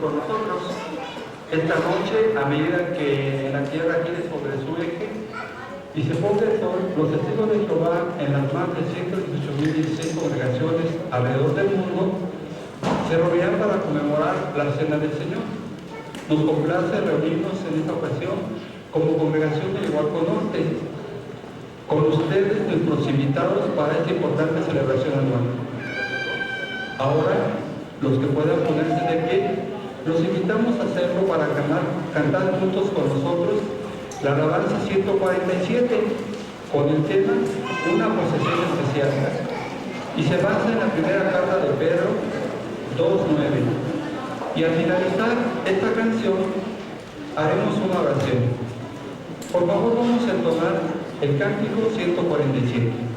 con nosotros. Esta noche, a medida que la tierra gire sobre su eje y se ponga el sol, los testigos de Jehová en las más de 118.016 congregaciones alrededor del mundo se reunirán para conmemorar la Cena del Señor. Nos complace reunirnos en esta ocasión como congregación del Huaco Norte, con ustedes, nuestros invitados, para esta importante celebración anual. Ahora, los que puedan ponerse de pie, los invitamos a hacerlo para cantar juntos con nosotros la alabanza 147 con el tema Una procesión especial. Y se basa en la primera carta de Pedro 2:9. Y al finalizar esta canción haremos una oración. Por favor, vamos a entonar el cántico 147.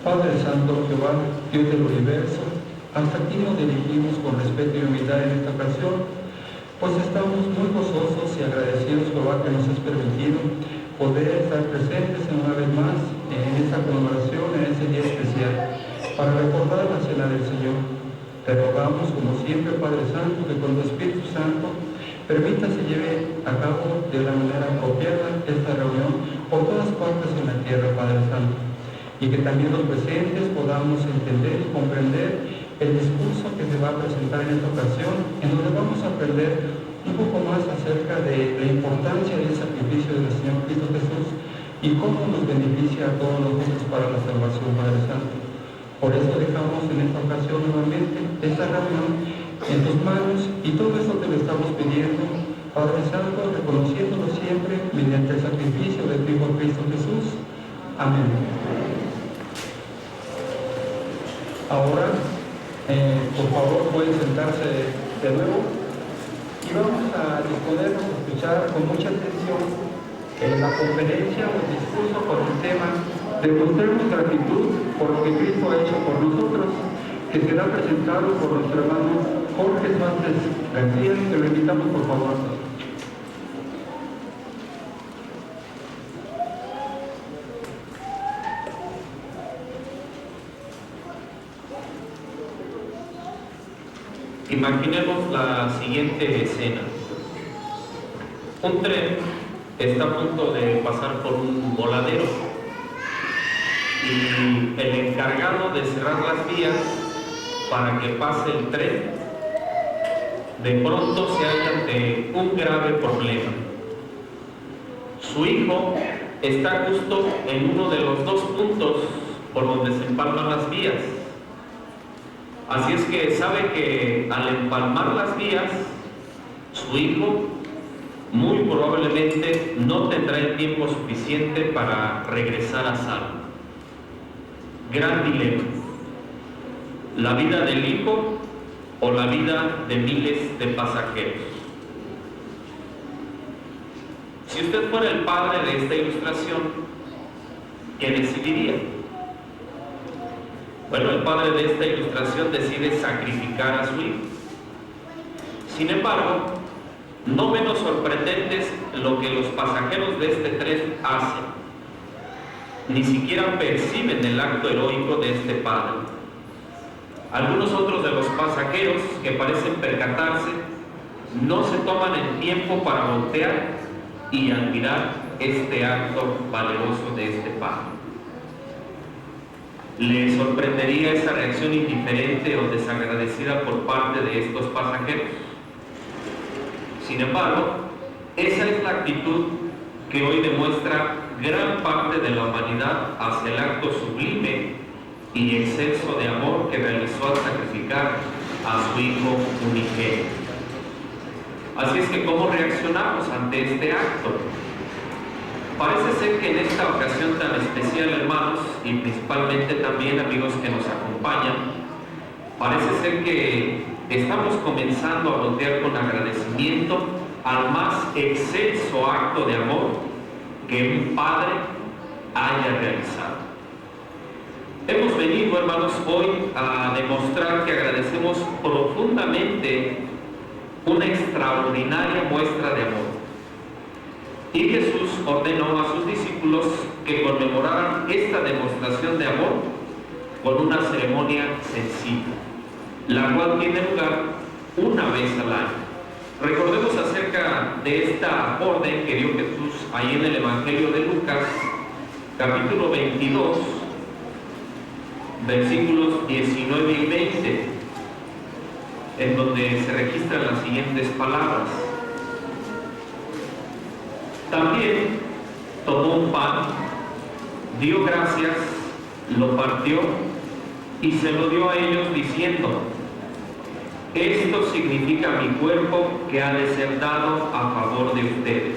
Padre Santo, Jehová, Dios del universo, hasta aquí nos dirigimos con respeto y humildad en esta ocasión, pues estamos muy gozosos y agradecidos, Jehová, que nos has permitido poder estar presentes una vez más en esta conmemoración, en ese día especial, para recordar la Cena del Señor. Te rogamos, como siempre, Padre Santo, que con tu Espíritu Santo permita se lleve a cabo de la manera apropiada esta reunión por todas partes en la tierra, Padre Santo, y que también los presentes podamos entender y comprender el discurso que se va a presentar en esta ocasión, en donde vamos a aprender un poco más acerca de la importancia del sacrificio del Señor Cristo Jesús y cómo nos beneficia a todos nosotros para la salvación, Padre Santo. Por eso dejamos en esta ocasión nuevamente esta reunión en tus manos y todo esto te lo estamos pidiendo, Padre Santo, reconociéndolo siempre mediante el sacrificio de tu Hijo Cristo Jesús. Amén. Ahora, por favor, pueden sentarse de nuevo y vamos a disponernos a escuchar con mucha atención la conferencia o el discurso con el tema Demostremos gratitud por lo que Cristo ha hecho por nosotros, que será presentado por nuestro hermano Jorge Sánchez García, que lo invitamos por favor. Imaginemos la siguiente escena. Un tren está a punto de pasar por un voladero y el encargado de cerrar las vías para que pase el tren de pronto se halla ante un grave problema. Su hijo está justo en uno de los dos puntos por donde se empalman las vías. Así es que sabe que al empalmar las vías, su hijo muy probablemente no tendrá el tiempo suficiente para regresar a salvo. Gran dilema. La vida del hijo o la vida de miles de pasajeros. Si usted fuera el padre de esta ilustración, ¿qué decidiría? Bueno, el padre de esta ilustración decide sacrificar a su hijo. Sin embargo, no menos sorprendente es lo que los pasajeros de este tren hacen. Ni siquiera perciben el acto heroico de este padre. Algunos otros de los pasajeros que parecen percatarse no se toman el tiempo para voltear y admirar este acto valeroso de este padre. ¿Le sorprendería esa reacción indiferente o desagradecida por parte de estos pasajeros? Sin embargo, esa es la actitud que hoy demuestra gran parte de la humanidad hacia el acto sublime y exceso de amor que realizó al sacrificar a su hijo unigénito. Así es que, ¿cómo reaccionamos ante este acto? Parece ser que en esta ocasión tan especial, hermanos, y principalmente también amigos que nos acompañan, parece ser que estamos comenzando a voltear con agradecimiento al más excelso acto de amor que un padre haya realizado. Hemos venido, hermanos, hoy a demostrar que agradecemos profundamente una extraordinaria muestra de amor. Y Jesús ordenó a sus discípulos que conmemoraran esta demostración de amor con una ceremonia sencilla, la cual tiene lugar una vez al año. Recordemos acerca de esta orden que dio Jesús ahí en el Evangelio de Lucas, capítulo 22, versículos 19 y 20, en donde se registran las siguientes palabras. También tomó un pan, dio gracias, lo partió y se lo dio a ellos diciendo: esto significa mi cuerpo que ha de ser dado a favor de ustedes.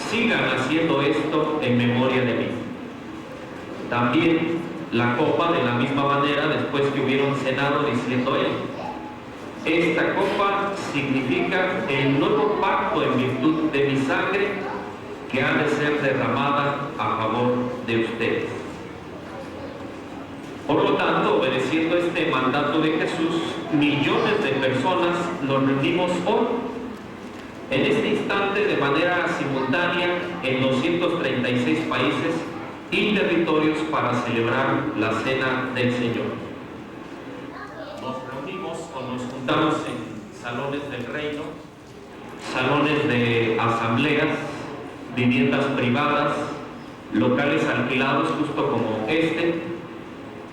Sigan haciendo esto en memoria de mí. También la copa de la misma manera después que hubieron cenado, diciendo él: esta copa significa el nuevo pacto en virtud de mi sangre que ha de ser derramada a favor de ustedes. Por lo tanto, obedeciendo este mandato de Jesús, millones de personas nos reunimos hoy, en este instante, de manera simultánea en 236 países y territorios para celebrar la Cena del Señor. Nos reunimos o nos juntamos en salones del reino, salones de asambleas, viviendas privadas, locales alquilados justo como este,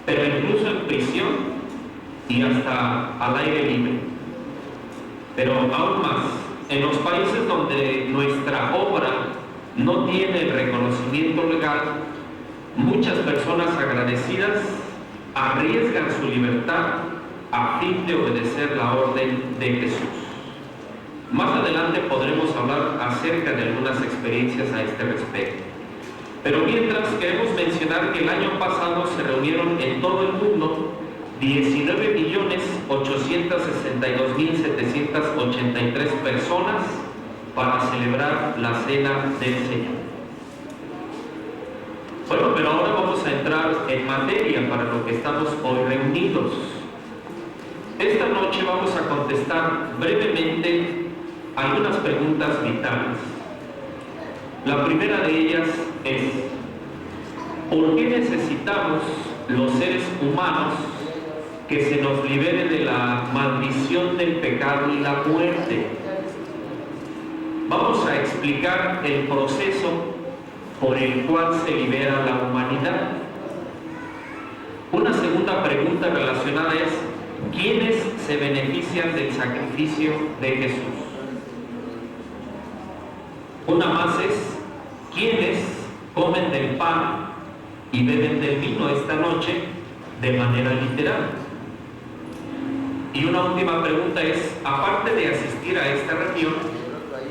pero incluso en prisión y hasta al aire libre. Pero aún más, en los países donde nuestra obra no tiene el reconocimiento legal, muchas personas agradecidas arriesgan su libertad a fin de obedecer la orden de Jesús. Más adelante podremos hablar acerca de algunas experiencias a este respecto. Pero mientras, queremos mencionar que el año pasado se reunieron en todo el mundo 19.862.783 personas para celebrar la Cena del Señor. Bueno, pero ahora vamos a entrar en materia para lo que estamos hoy reunidos. Esta noche vamos a contestar brevemente algunas preguntas vitales. La primera de ellas es: ¿por qué necesitamos los seres humanos que se nos libere de la maldición del pecado y la muerte. Vamos a explicar el proceso por el cual se libera la humanidad. Una segunda pregunta relacionada es: ¿quiénes se benefician del sacrificio de Jesús? Una más es: ¿quiénes comen del pan y beben del vino esta noche de manera literal? Y una última pregunta es: aparte de asistir a esta reunión,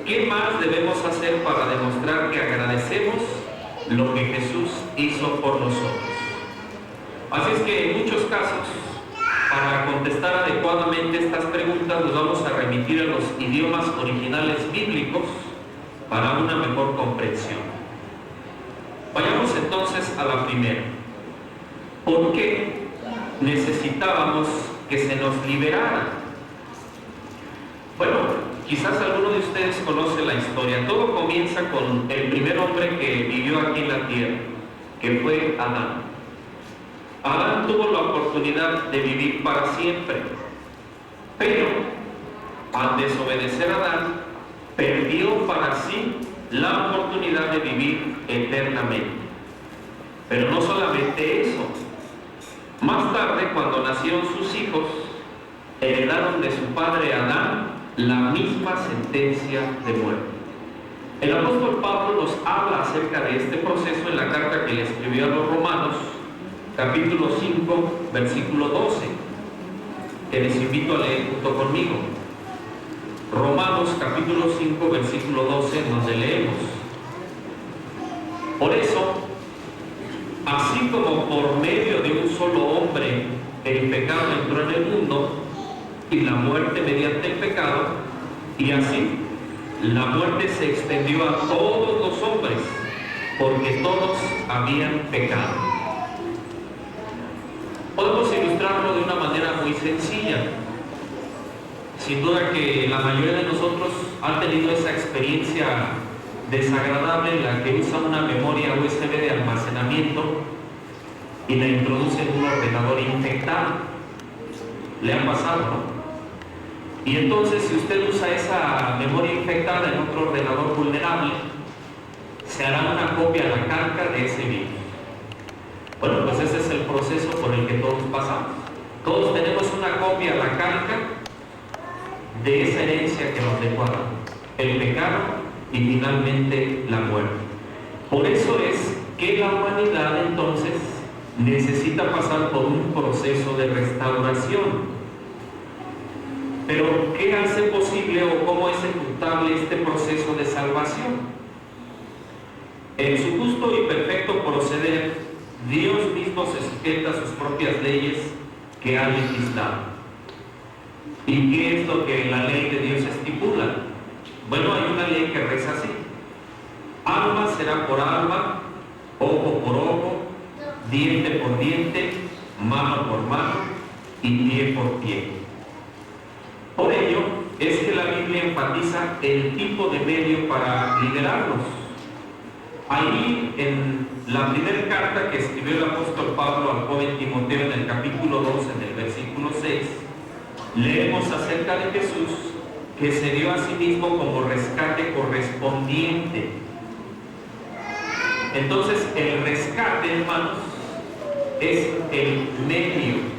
¿qué más debemos hacer para demostrar que agradecemos lo que Jesús hizo por nosotros? Así es que en muchos casos, para contestar adecuadamente estas preguntas, nos vamos a remitir a los idiomas originales bíblicos para una mejor comprensión. Vayamos entonces a la primera. ¿Por qué necesitábamos que se nos liberara? Bueno, quizás alguno de ustedes conoce la historia. Todo comienza con el primer hombre que vivió aquí en la tierra, que fue Adán. Adán tuvo la oportunidad de vivir para siempre, pero al desobedecer a Adán, perdió para sí la oportunidad de vivir eternamente. Pero no solamente eso. Más tarde, cuando nacieron sus hijos, heredaron de su padre Adán la misma sentencia de muerte. El apóstol Pablo nos habla acerca de este proceso en la carta que le escribió a los Romanos, capítulo 5, versículo 12, que les invito a leer junto conmigo. Romanos capítulo 5, versículo 12, donde leemos: por eso, así como por medio de un solo hombre el pecado entró en el mundo, y la muerte mediante el pecado, y así la muerte se extendió a todos los hombres, porque todos habían pecado. Podemos ilustrarlo de una manera muy sencilla. Sin duda que la mayoría de nosotros han tenido esa experiencia desagradable en la que usa una memoria USB de almacenamiento y la introduce en un ordenador infectado. ¿Le ha pasado, no? Y entonces, si usted usa esa memoria infectada en otro ordenador vulnerable, se hará una copia a la calca de ese virus. Bueno, pues ese es el proceso por el que todos pasamos. Todos tenemos una copia a la calca de esa herencia que nos dejó Adán, el pecado y finalmente la muerte. Por eso es que la humanidad entonces necesita pasar por un proceso de restauración. Pero, ¿qué hace posible o cómo es ejecutable este proceso de salvación? En su justo y perfecto proceder, Dios mismo se sujeta a sus propias leyes que ha legislado. ¿Y qué es lo que la ley de Dios estipula? Bueno, hay una ley que reza así: alma será por alma, ojo por ojo, diente por diente, mano por mano y pie por pie. Por ello es que la Biblia enfatiza el tipo de medio para liberarnos. Ahí, en la primera carta que escribió el apóstol Pablo al joven Timoteo, en el capítulo 2, en el versículo 6, leemos acerca de Jesús, que se dio a sí mismo como rescate correspondiente. Entonces, el rescate, hermanos, es el medio.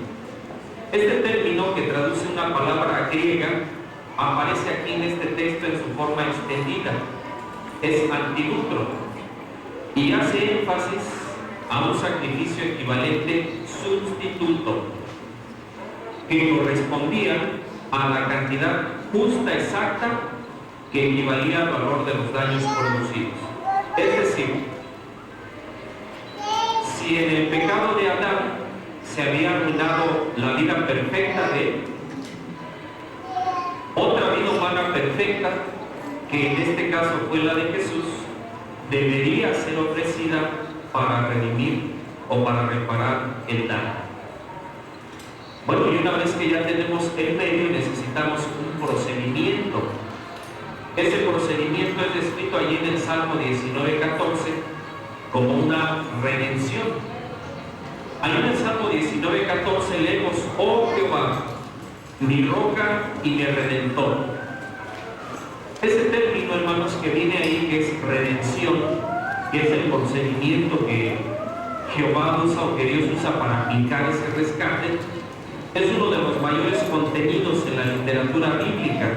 Este término, que traduce una palabra griega, aparece aquí en este texto en su forma extendida. Es antilutro, y hace énfasis a un sacrificio equivalente sustituto, que correspondía a la cantidad justa exacta que equivalía al valor de los daños producidos. Es decir, si en el pecado de Adán se había arruinado la vida perfecta de él, otra vida humana perfecta, que en este caso fue la de Jesús, debería ser ofrecida para redimir o para reparar el daño. Bueno, y una vez que ya tenemos el medio, necesitamos un procedimiento. Ese procedimiento es descrito allí en el Salmo 19:14 como una redención. Ahí en el Salmo 19:14 leemos: oh Jehová, mi roca y mi redentor. Ese término, hermanos, que viene ahí, que es redención, que es el procedimiento que Jehová usa o que Dios usa para aplicar ese rescate, es uno de los mayores contenidos en la literatura bíblica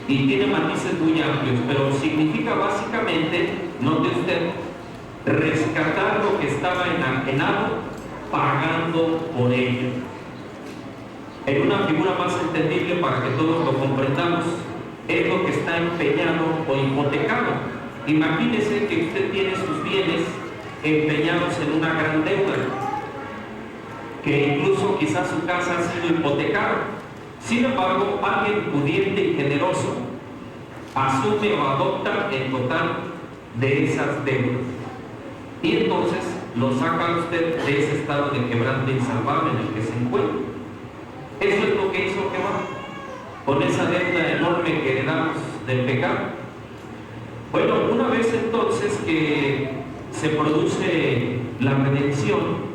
y tiene matices muy amplios, pero significa básicamente, note usted, rescatar lo que estaba enajenado pagando por ello. En una figura más entendible para que todos lo comprendamos, es lo que está empeñado o hipotecado. Imagínese que usted tiene sus bienes empeñados en una gran deuda, que incluso quizás su casa ha sido hipotecada. Sin embargo, alguien pudiente y generoso asume o adopta el total de esas deudas. Y entonces lo saca usted de ese estado de quebranto insalvable en el que se encuentra. Eso es lo que hizo Jehová con esa deuda enorme que heredamos del pecado. Bueno, una vez entonces que se produce la redención,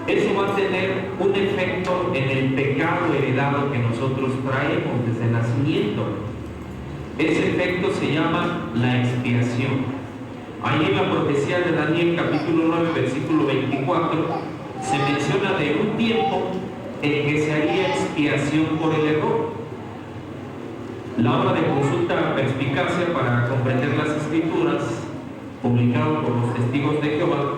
eso va a tener un efecto en el pecado heredado que nosotros traemos desde el nacimiento. Ese efecto se llama la expiación. Ahí en la profecía de Daniel, capítulo 9, versículo 24, se menciona de un tiempo en que se haría expiación por el error. La obra de Consulta Perspicacia para comprender las Escrituras, publicado por los testigos de Jehová,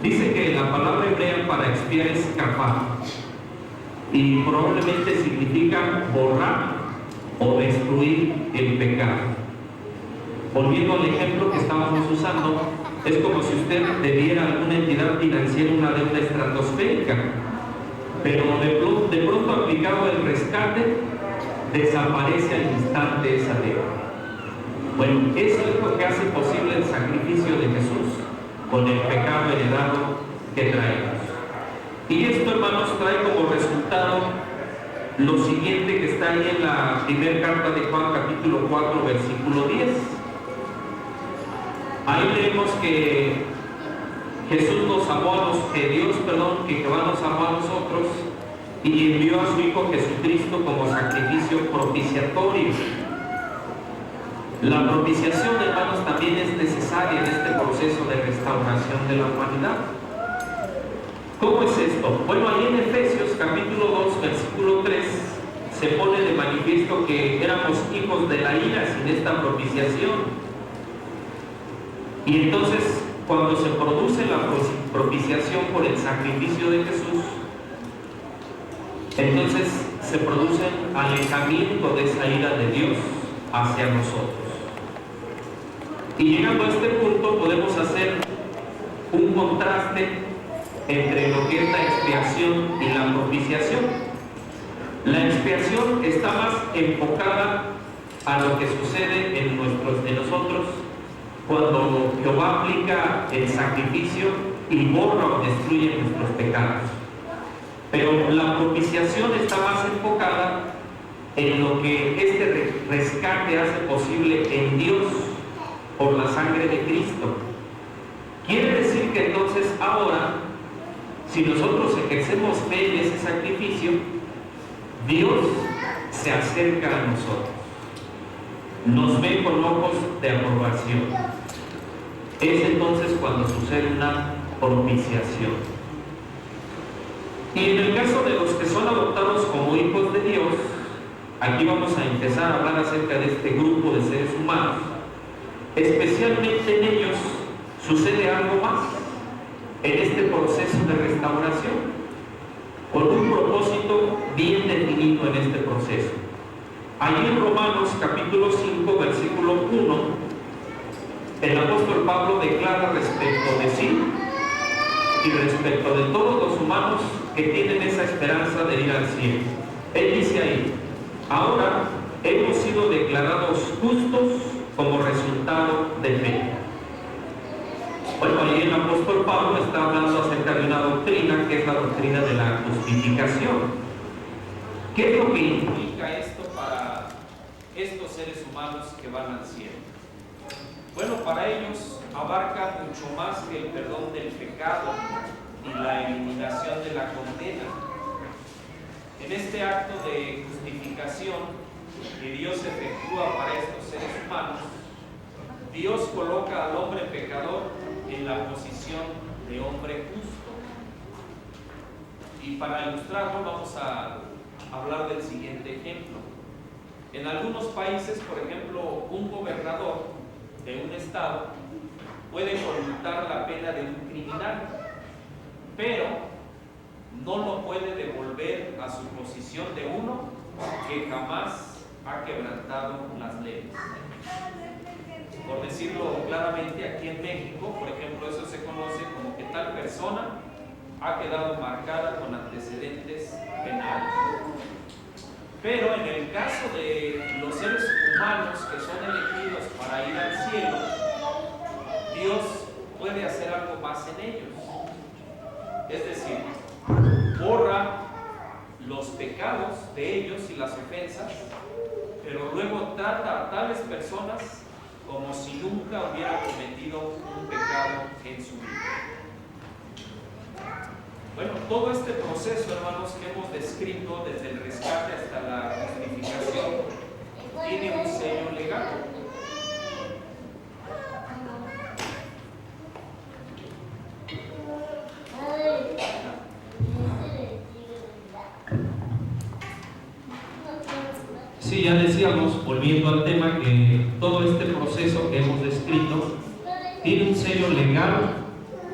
dice que la palabra hebrea para expiar es kafar, y probablemente significa borrar o destruir el pecado. Volviendo al ejemplo que estábamos usando, es como si usted debiera a alguna entidad financiera una deuda estratosférica, pero de pronto aplicado el rescate, desaparece al instante esa deuda. Bueno, eso es lo que hace posible el sacrificio de Jesús con el pecado heredado que traemos. Y esto, hermanos, trae como resultado lo siguiente que está ahí en la primera carta de Juan, capítulo 4, versículo 10. Ahí leemos que Jesús nos amó que Jehová nos amó a nosotros y envió a su Hijo Jesucristo como sacrificio propiciatorio. La propiciación, hermanos, también es necesaria en este proceso de restauración de la humanidad. ¿Cómo es esto? Bueno, ahí en Efesios capítulo 2, versículo 3, se pone de manifiesto que éramos hijos de la ira sin esta propiciación. Y entonces, cuando se produce la propiciación por el sacrificio de Jesús, entonces se produce un alejamiento de esa ira de Dios hacia nosotros. Y llegando a este punto podemos hacer un contraste entre lo que es la expiación y la propiciación. La expiación está más enfocada a lo que sucede en nosotros cuando Jehová aplica el sacrificio y borra o destruye nuestros pecados. Pero la propiciación está más enfocada en lo que este rescate hace posible en Dios por la sangre de Cristo. Quiere decir que entonces ahora, si nosotros ejercemos fe en ese sacrificio, Dios se acerca a nosotros, nos ve con ojos de aprobación. Es entonces cuando sucede una propiciación. Y en el caso de los que son adoptados como hijos de Dios, aquí vamos a empezar a hablar acerca de este grupo de seres humanos. Especialmente en ellos sucede algo más en este proceso de restauración, con un propósito bien definido en este proceso. Allí en Romanos capítulo 5, versículo 1, el apóstol Pablo declara respecto de sí y respecto de todos los humanos que tienen esa esperanza de ir al cielo. Él dice ahí: ahora hemos sido declarados justos como resultado de fe. Bueno, ahí el apóstol Pablo está hablando acerca de una doctrina que es la doctrina de la justificación. ¿Qué es lo que implica esto para estos seres humanos que van al cielo? Bueno, para ellos abarca mucho más que el perdón del pecado y la eliminación de la condena. En este acto de justificación que Dios efectúa para estos seres humanos, Dios coloca al hombre pecador en la posición de hombre justo. Y para ilustrarlo vamos a hablar del siguiente ejemplo. En algunos países, por ejemplo, un gobernador de un estado puede conmutar la pena de un criminal, pero no lo puede devolver a su posición de uno que jamás ha quebrantado las leyes. Por decirlo claramente, aquí en México, por ejemplo, eso se conoce como que tal persona ha quedado marcada con antecedentes penales. Pero en el caso de los seres humanos que son elegidos para ir al cielo, Dios puede hacer algo más en ellos. Es decir, borra los pecados de ellos y las ofensas, pero luego trata a tales personas como si nunca hubiera cometido un pecado en su vida. Bueno, todo este proceso, hermanos, que hemos descrito desde el rescate hasta la justificación, tiene un sello legal. Sí, ya decíamos, volviendo al tema, que todo este proceso que hemos descrito tiene un sello legal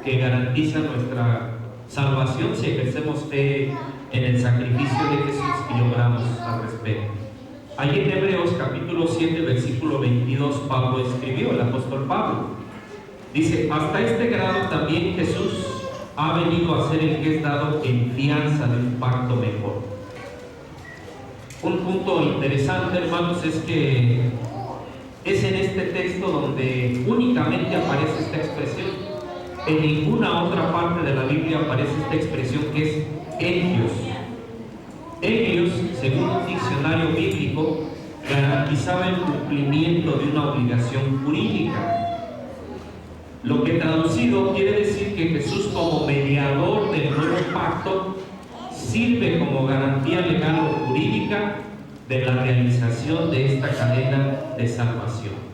que garantiza nuestra salvación si ejercemos fe en el sacrificio de Jesús y obramos al respecto. Allí en Hebreos capítulo 7, versículo 22, Pablo escribió, el apóstol Pablo, dice: hasta este grado también Jesús ha venido a ser el que es dado en fianza de un pacto mejor. Un punto interesante, hermanos, es que es en este texto donde únicamente aparece esta expresión. En ninguna otra parte de la Biblia aparece esta expresión que es egios. Egios, según un diccionario bíblico, garantizaba el cumplimiento de una obligación jurídica. Lo que traducido quiere decir que Jesús, como mediador del nuevo pacto, sirve como garantía legal o jurídica de la realización de esta cadena de salvación.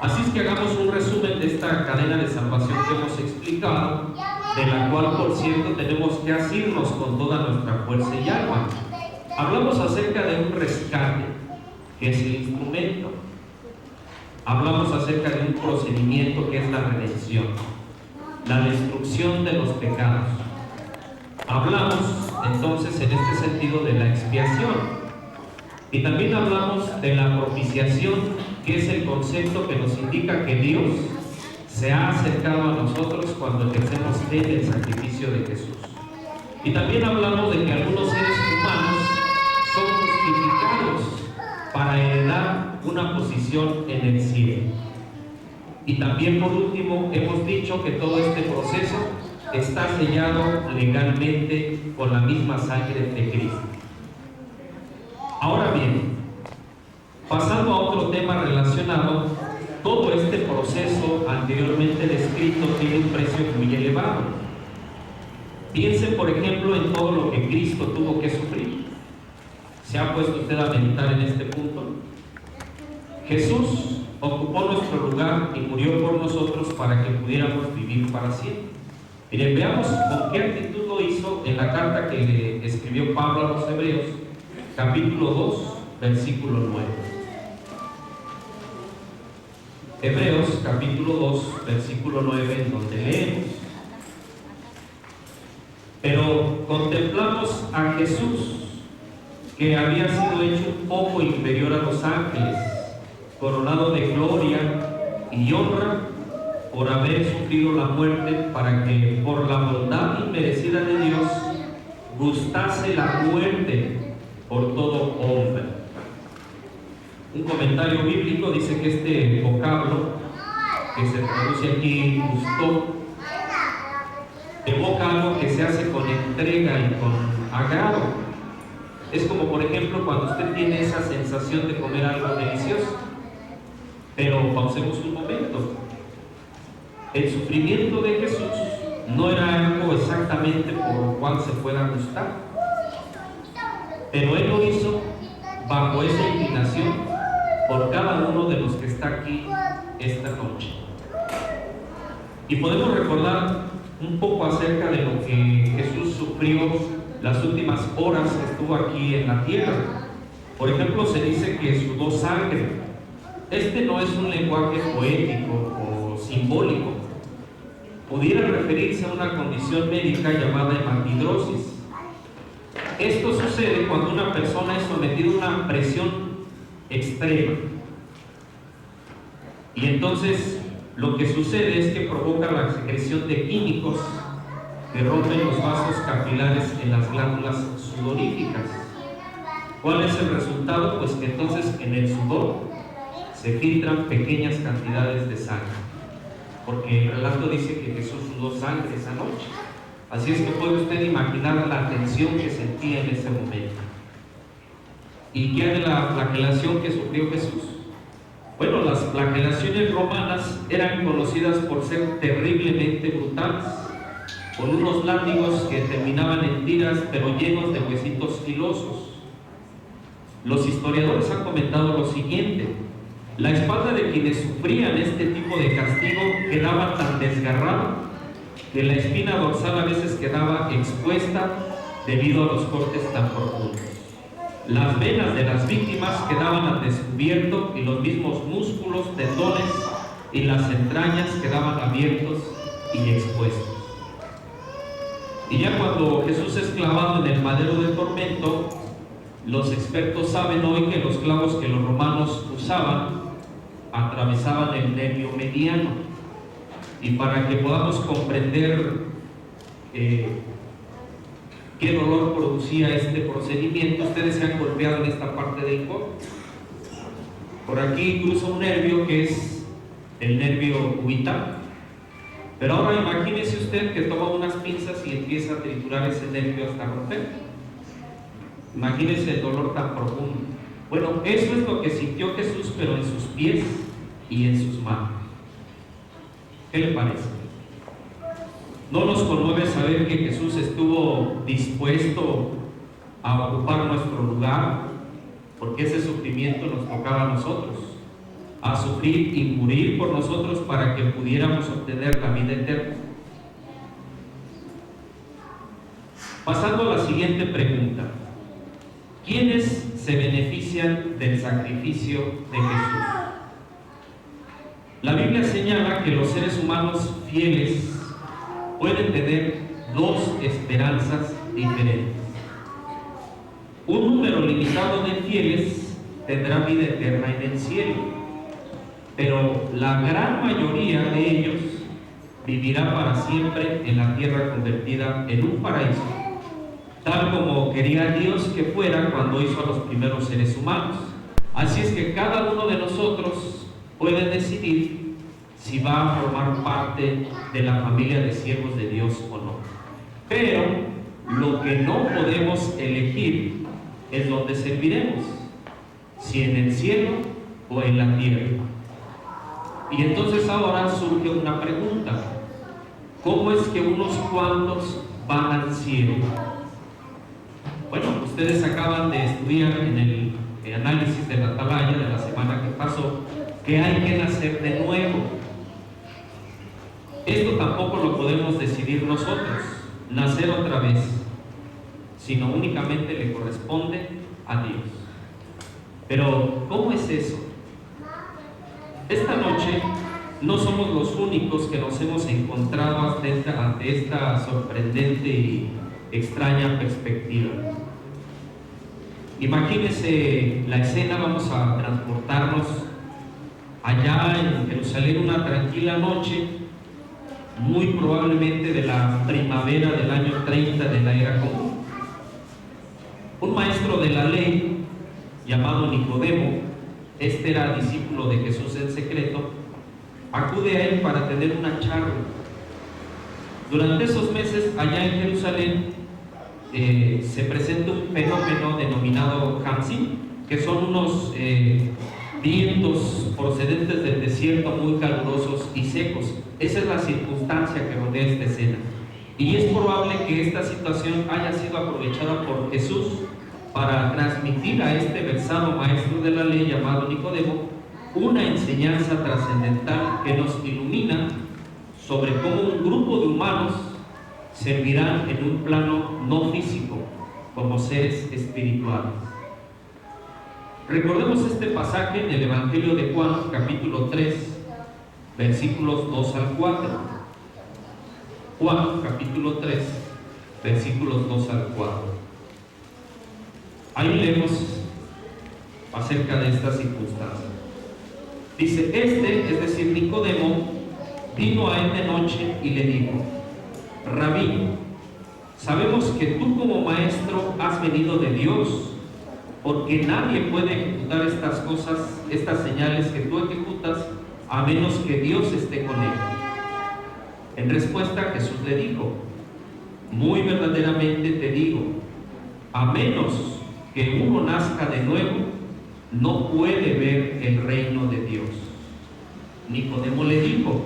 Así es que hagamos un resumen de esta cadena de salvación que hemos explicado, de la cual, por cierto, tenemos que asirnos con toda nuestra fuerza y alma. Hablamos acerca de un rescate, que es el instrumento. Hablamos acerca de un procedimiento, que es la redención, la destrucción de los pecados. Hablamos entonces en este sentido de la expiación, y también hablamos de la propiciación, que es el concepto que nos indica que Dios se ha acercado a nosotros cuando ejercemos en el sacrificio de Jesús. Y también hablamos de que algunos seres humanos son justificados para heredar una posición en el cielo. Y también, por último, hemos dicho que todo este proceso está sellado legalmente con la misma sangre de Cristo. Ahora bien, pasando a otro tema relacionado, todo este proceso anteriormente descrito tiene un precio muy elevado. Piensen, por ejemplo, en todo lo que Cristo tuvo que sufrir. ¿Se ha puesto usted a meditar en este punto? Jesús ocupó nuestro lugar y murió por nosotros para que pudiéramos vivir para siempre. Miren, veamos con qué actitud lo hizo en la carta que le escribió Pablo a los Hebreos, capítulo 2, versículo 9. Hebreos, capítulo 2, versículo 9, en donde leemos: pero contemplamos a Jesús, que había sido hecho un poco inferior a los ángeles, coronado de gloria y honra por haber sufrido la muerte, para que por la bondad inmerecida de Dios gustase la muerte por todo hombre. Un comentario bíblico dice que este vocablo, que se traduce aquí, gustó, evoca algo que se hace con entrega y con agrado. Es como, por ejemplo, cuando usted tiene esa sensación de comer algo delicioso. Pero pausemos un momento. El sufrimiento de Jesús no era algo exactamente por lo cual se pueda gustar, pero Él lo hizo bajo esa inclinación por cada uno de los que está aquí esta noche. Y podemos recordar un poco acerca de lo que Jesús sufrió las últimas horas que estuvo aquí en la tierra. Por ejemplo, se dice que sudó sangre. Este no es un lenguaje poético o simbólico. Pudiera referirse a una condición médica llamada hematidrosis. Esto sucede cuando una persona es sometida a una presión extrema. Y entonces lo que sucede es que provoca la secreción de químicos que rompen los vasos capilares en las glándulas sudoríficas. ¿Cuál es el resultado? Pues que entonces en el sudor se filtran pequeñas cantidades de sangre, porque el relato dice que Jesús sudó sangre esa noche. Así es que puede usted imaginar la tensión que sentía en ese momento. ¿Y qué de la flagelación que sufrió Jesús? Bueno, las flagelaciones romanas eran conocidas por ser terriblemente brutales, con unos látigos que terminaban en tiras pero llenos de huesitos filosos. Los historiadores han comentado lo siguiente: la espalda de quienes sufrían este tipo de castigo quedaba tan desgarrada que la espina dorsal a veces quedaba expuesta debido a los cortes tan profundos. Las venas de las víctimas quedaban al descubierto y los mismos músculos, tendones y las entrañas quedaban abiertos y expuestos. Y ya cuando Jesús es clavado en el madero de tormento, los expertos saben hoy que los clavos que los romanos usaban atravesaban el nervio mediano. Y para que podamos comprender qué dolor producía este procedimiento, ustedes se han golpeado en esta parte del cuerpo. Por aquí cruza un nervio que es el nervio cubital. Pero ahora imagínese usted que toma unas pinzas y empieza a triturar ese nervio hasta romper. Imagínese el dolor tan profundo. Bueno, eso es lo que sintió Jesús, pero en sus pies y en sus manos. ¿Qué le parece? ¿No nos conmueve saber que Jesús estuvo dispuesto a ocupar nuestro lugar? Porque ese sufrimiento nos tocaba a nosotros, a sufrir y morir por nosotros para que pudiéramos obtener la vida eterna. Pasando a la siguiente pregunta: ¿quiénes se benefician del sacrificio de Jesús? La Biblia señala que los seres humanos fieles pueden tener dos esperanzas diferentes. Un número limitado de fieles tendrá vida eterna en el cielo, pero la gran mayoría de ellos vivirá para siempre en la tierra convertida en un paraíso, tal como quería Dios que fuera cuando hizo a los primeros seres humanos. Así es que cada uno de nosotros puede decidir si va a formar parte de la familia de siervos de Dios o no. Pero lo que no podemos elegir es dónde serviremos, si en el cielo o en la tierra. Y entonces ahora surge una pregunta: ¿cómo es que unos cuantos van al cielo? Bueno, ustedes acaban de estudiar en el análisis de la atalaya de la semana que pasó que hay que nacer de nuevo. Esto tampoco lo podemos decidir nosotros, nacer otra vez, sino únicamente le corresponde a Dios. Pero, ¿cómo es eso? Esta noche no somos los únicos que nos hemos encontrado ante esta sorprendente y extraña perspectiva. Imagínense la escena. Vamos a transportarnos allá en Jerusalén una tranquila noche, muy probablemente de la primavera del año 30 de la era común. Un maestro de la ley llamado Nicodemo, este era discípulo de Jesús en secreto, acude a él para tener una charla. Durante esos meses allá en Jerusalén se presenta un fenómeno denominado Hamsim, que son unos vientos procedentes del desierto muy calurosos y secos. Esa es la circunstancia que rodea esta escena. Y es probable que esta situación haya sido aprovechada por Jesús para transmitir a este versado maestro de la ley llamado Nicodemo una enseñanza trascendental que nos ilumina sobre cómo un grupo de humanos servirán en un plano no físico como seres espirituales. Recordemos este pasaje en el Evangelio de Juan, capítulo 3, versículos 2 al 4. Juan, capítulo 3, versículos 2 al 4. Ahí leemos acerca de esta circunstancia. Dice, es decir, Nicodemo, vino a él de noche y le dijo: Rabí, sabemos que tú como maestro has venido de Dios, porque nadie puede ejecutar estas cosas, estas señales que tú ejecutas, a menos que Dios esté con él. En respuesta, Jesús le dijo: muy verdaderamente te digo, a menos que uno nazca de nuevo, no puede ver el reino de Dios. Nicodemo le dijo: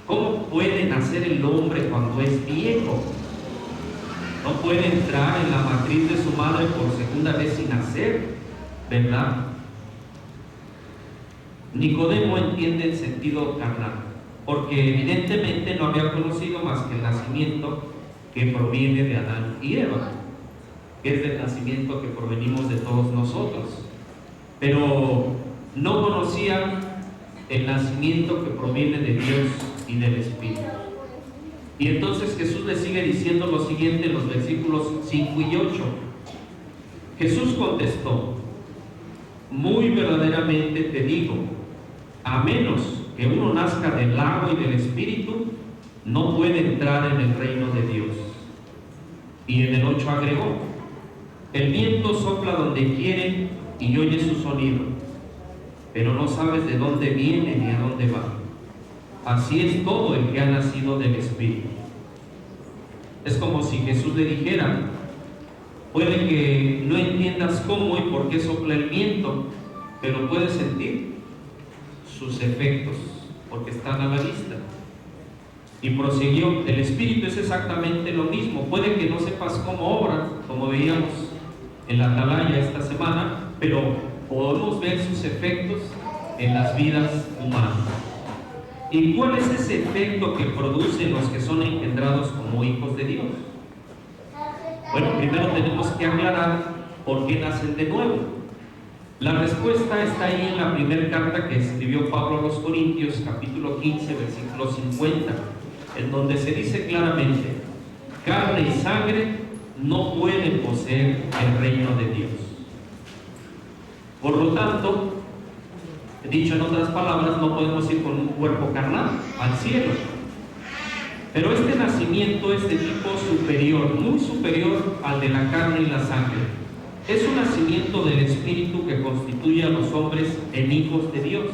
¿cómo puede nacer el hombre cuando es viejo? No puede entrar en la matriz de su madre por segunda vez sin nacer, ¿verdad? Nicodemo entiende el sentido carnal, porque evidentemente no había conocido más que el nacimiento que proviene de Adán y Eva, que es del nacimiento que provenimos de todos nosotros, pero no conocía el nacimiento que proviene de Dios y del Espíritu. Y entonces Jesús le sigue diciendo lo siguiente en los versículos 5 y 8. Jesús contestó: muy verdaderamente te digo, a menos que uno nazca del agua y del Espíritu, no puede entrar en el reino de Dios. Y en el 8 agregó: el viento sopla donde quiere y oye su sonido, pero no sabes de dónde viene ni a dónde va. Así es todo el que ha nacido del Espíritu. Es como si Jesús le dijera: puede que no entiendas cómo y por qué sopla el viento, pero puedes sentir sus efectos, porque están a la vista. Y prosiguió: el Espíritu es exactamente lo mismo. Puede que no sepas cómo obra, como veíamos en la atalaya esta semana, pero podemos ver sus efectos en las vidas humanas. ¿Y cuál es ese efecto que producen los que son engendrados como hijos de Dios? Bueno, primero tenemos que aclarar por qué nacen de nuevo. La respuesta está ahí en la primera carta que escribió Pablo a los Corintios, capítulo 15, versículo 50, en donde se dice claramente: carne y sangre no pueden poseer el reino de Dios. Por lo tanto, dicho en otras palabras, no podemos ir con un cuerpo carnal al cielo. Pero este nacimiento es de tipo superior, muy superior al de la carne y la sangre. Es un nacimiento del Espíritu que constituye a los hombres en hijos de Dios.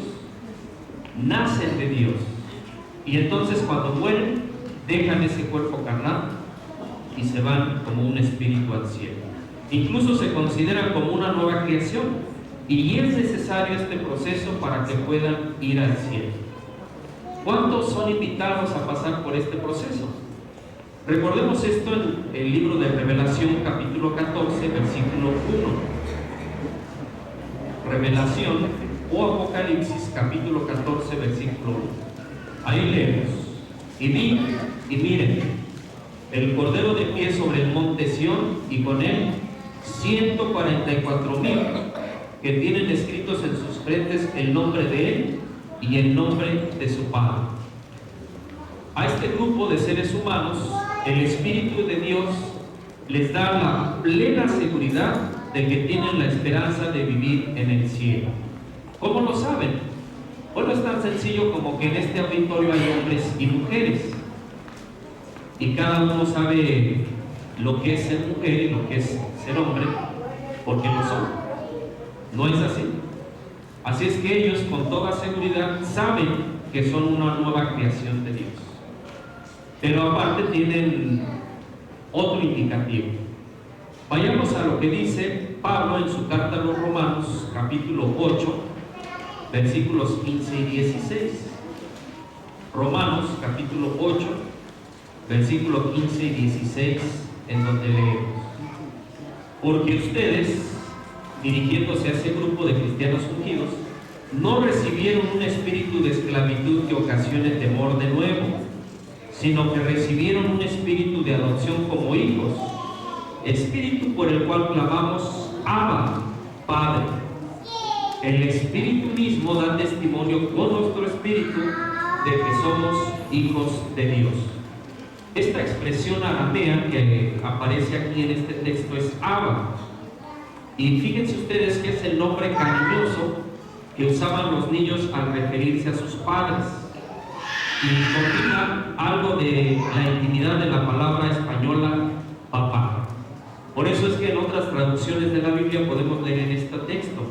Nacen de Dios. Y entonces cuando mueren, dejan ese cuerpo carnal y se van como un espíritu al cielo. Incluso se consideran como una nueva creación. Y es necesario este proceso para que puedan ir al cielo. ¿Cuántos son invitados a pasar por este proceso? Recordemos esto en el libro de Revelación, capítulo 14, versículo 1. Revelación o Apocalipsis, capítulo 14, versículo 1. Ahí leemos: y vi, y miren, el Cordero de pie sobre el monte Sión, y con él 144,000 que tienen escritos en sus frentes el nombre de él y el nombre de su Padre. A este grupo de seres humanos, el Espíritu de Dios les da la plena seguridad de que tienen la esperanza de vivir en el cielo. ¿Cómo lo saben? Bueno, es tan sencillo como que en este auditorio hay hombres y mujeres, y cada uno sabe lo que es ser mujer y lo que es ser hombre, porque lo son. ¿No es así? Así es que ellos con toda seguridad saben que son una nueva creación de Dios. Pero aparte tienen otro indicativo. Vayamos a lo que dice Pablo en su carta a los Romanos, capítulo 8, versículos 15 y 16. Romanos capítulo 8, versículo 15 y 16, en donde leemos: porque ustedes, dirigiéndose a ese grupo de cristianos ungidos, no recibieron un espíritu de esclavitud que ocasione temor de nuevo, sino que recibieron un espíritu de adopción como hijos, espíritu por el cual clamamos: Abba, Padre. El Espíritu mismo da testimonio con nuestro espíritu de que somos hijos de Dios. Esta expresión aramea que aparece aquí en este texto es Abba. Y fíjense ustedes que es el nombre cariñoso que usaban los niños al referirse a sus padres. Y combina algo de la intimidad de la palabra española papá. Por eso es que en otras traducciones de la Biblia podemos leer en este texto: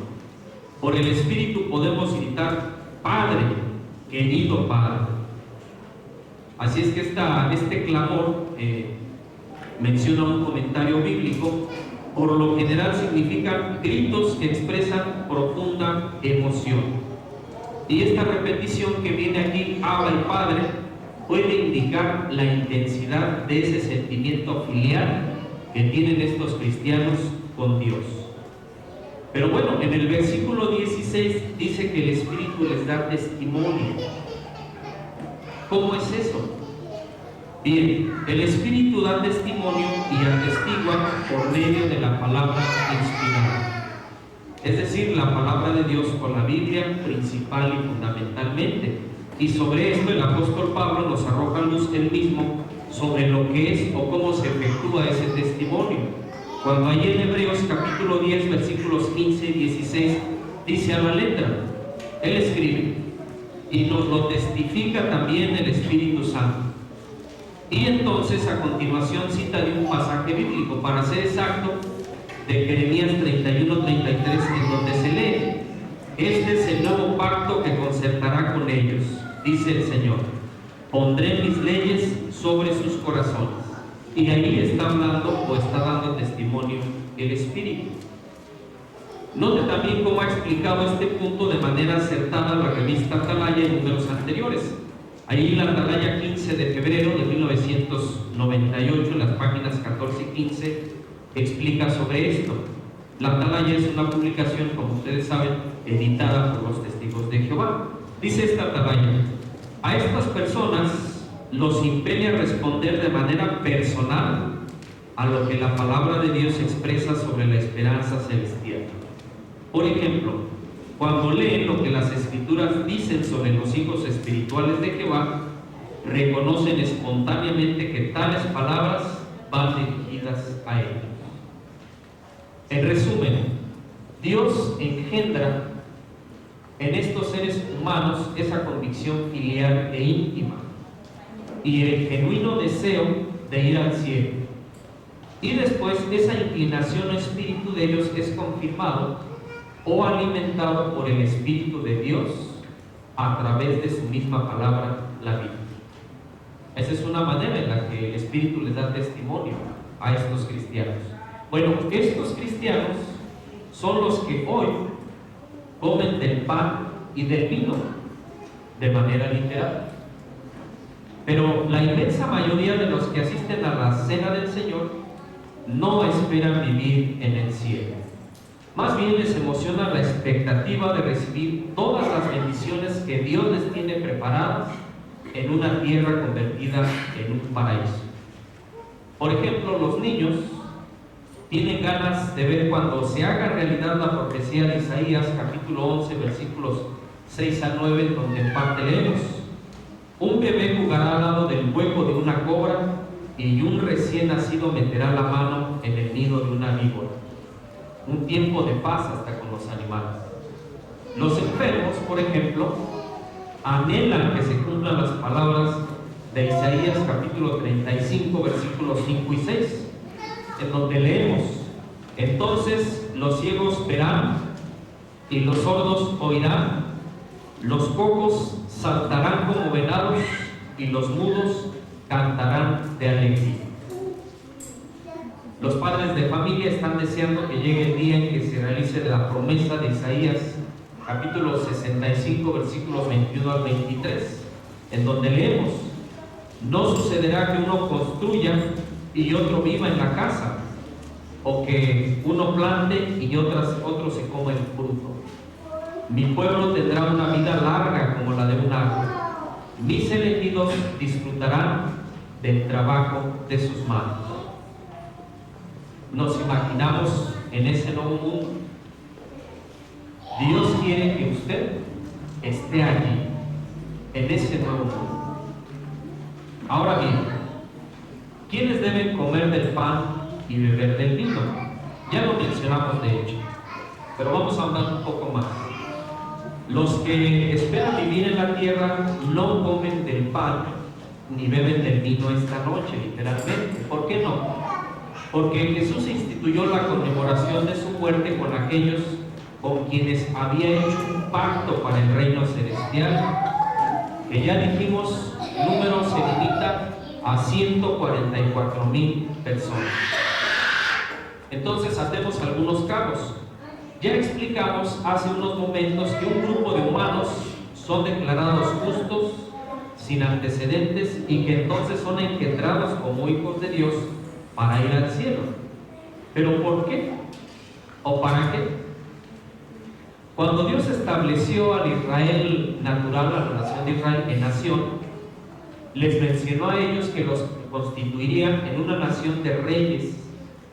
por el Espíritu podemos gritar: Padre, querido Padre. Así es que este clamor, menciona un comentario bíblico, por lo general significan gritos que expresan profunda emoción. Y esta repetición que viene aquí, Abba y Padre, puede indicar la intensidad de ese sentimiento filial que tienen estos cristianos con Dios. Pero bueno, en el versículo 16 dice que el Espíritu les da testimonio. ¿Cómo es eso? Bien, el Espíritu da testimonio y atestigua por medio de la palabra inspirada, es decir, la palabra de Dios con la Biblia principal y fundamentalmente. Y sobre esto el apóstol Pablo nos arroja luz él mismo sobre lo que es o cómo se efectúa ese testimonio. Cuando allí en Hebreos capítulo 10 versículos 15 y 16 dice a la letra, él escribe: y nos lo testifica también el Espíritu Santo. Y entonces a continuación cita de un pasaje bíblico, para ser exacto, de Jeremías 31-33, en donde se lee: este es el nuevo pacto que concertará con ellos, dice el Señor, pondré mis leyes sobre sus corazones. Y ahí está hablando o está dando testimonio el Espíritu. Note también cómo ha explicado este punto de manera acertada la revista Atalaya en números anteriores. Ahí la Atalaya 15 de febrero de 1998, en las páginas 14 y 15, explica sobre esto. La Atalaya es una publicación, como ustedes saben, editada por los Testigos de Jehová. Dice esta Atalaya: a estas personas los impele a responder de manera personal a lo que la palabra de Dios expresa sobre la esperanza celestial. Por ejemplo, cuando leen lo que las Escrituras dicen sobre los hijos espirituales de Jehová, reconocen espontáneamente que tales palabras van dirigidas a ellos. En resumen, Dios engendra en estos seres humanos esa convicción filial e íntima y el genuino deseo de ir al cielo. Y después esa inclinación o espíritu de ellos es confirmado o alimentado por el Espíritu de Dios a través de su misma palabra, la Biblia. Esa es una manera en la que el Espíritu les da testimonio a estos cristianos. Bueno, estos cristianos son los que hoy comen del pan y del vino de manera literal. Pero la inmensa mayoría de los que asisten a la cena del Señor no esperan vivir en el cielo. Más bien les emociona la expectativa de recibir todas las bendiciones que Dios les tiene preparadas en una tierra convertida en un paraíso. Por ejemplo, los niños tienen ganas de ver cuando se haga realidad la profecía de Isaías capítulo 11 versículos 6 a 9, donde en parte leemos: un bebé jugará al lado del hueco de una cobra y un recién nacido meterá la mano en el nido de una víbora. Un tiempo de paz hasta con los animales. Los enfermos, por ejemplo, anhelan que se cumplan las palabras de Isaías capítulo 35 versículos 5 y 6, en donde leemos: entonces los ciegos verán y los sordos oirán, los cojos saltarán como venados y los mudos cantarán de alegría. Los padres de familia están deseando que llegue el día en que se realice la promesa de Isaías capítulo 65, versículos 21 al 23, en donde leemos: no sucederá que uno construya y otro viva en la casa, o que uno plante y otro se coma el fruto. Mi pueblo tendrá una vida larga como la de un árbol. Mis elegidos disfrutarán del trabajo de sus manos. Nos imaginamos en ese nuevo mundo. Dios quiere que usted esté allí, en ese nuevo mundo. Ahora bien, ¿quiénes deben comer del pan y beber del vino? Ya lo mencionamos de hecho, pero vamos a hablar un poco más. Los que esperan vivir en la tierra no comen del pan ni beben del vino esta noche, literalmente. ¿Por qué no? Porque Jesús instituyó la conmemoración de su muerte con aquellos con quienes había hecho un pacto para el reino celestial, que ya dijimos, número se limita a 144,000 personas. Entonces atemos algunos cabos. Ya explicamos hace unos momentos que un grupo de humanos son declarados justos, sin antecedentes, y que entonces son engendrados como hijos de Dios para ir al cielo. ¿Pero por qué? ¿O para qué? Cuando Dios estableció al Israel natural, a la nación de Israel en nación, les mencionó a ellos que los constituirían en una nación de reyes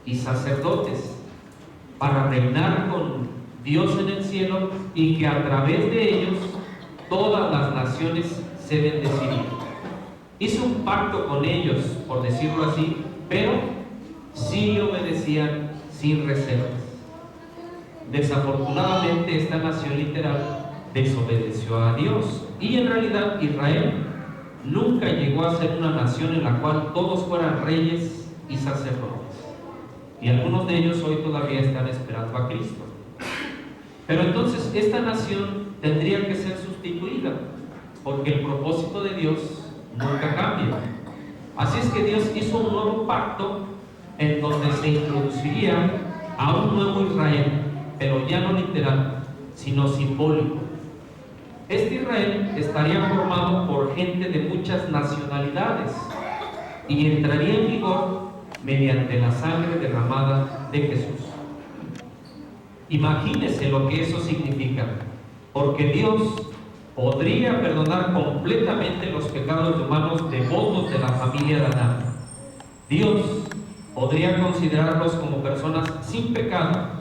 y sacerdotes para reinar con Dios en el cielo, y que a través de ellos todas las naciones se bendecirían. Hizo un pacto con ellos, por decirlo así, pero sí le obedecían sin reservas. Desafortunadamente esta nación literal desobedeció a Dios, y en realidad Israel nunca llegó a ser una nación en la cual todos fueran reyes y sacerdotes, y algunos de ellos hoy todavía están esperando a Cristo. Pero entonces esta nación tendría que ser sustituida, porque el propósito de Dios nunca cambia. Así es que Dios hizo un nuevo pacto en donde se introduciría a un nuevo Israel, pero ya no literal, sino simbólico. Este Israel estaría formado por gente de muchas nacionalidades y entraría en vigor mediante la sangre derramada de Jesús. Imagínese lo que eso significa, porque Dios podría perdonar completamente los pecados humanos devotos de la familia de Adán. Dios podría considerarlos como personas sin pecado,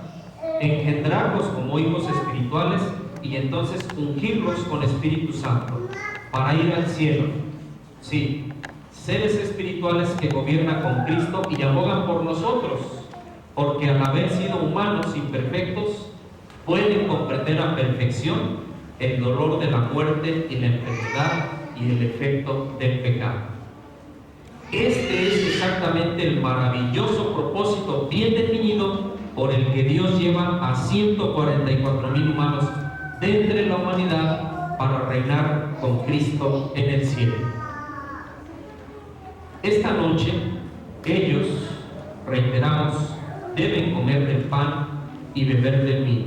engendrarlos como hijos espirituales y entonces ungirlos con Espíritu Santo para ir al cielo. Sí, seres espirituales que gobiernan con Cristo y abogan por nosotros, porque al haber sido humanos imperfectos, pueden comprender a perfección el dolor de la muerte y la enfermedad y el efecto del pecado. Este es exactamente el maravilloso propósito bien definido por el que Dios lleva a 144,000 humanos de entre la humanidad para reinar con Cristo en el cielo. Esta noche, ellos, reiteramos, deben comer del pan y beber del vino.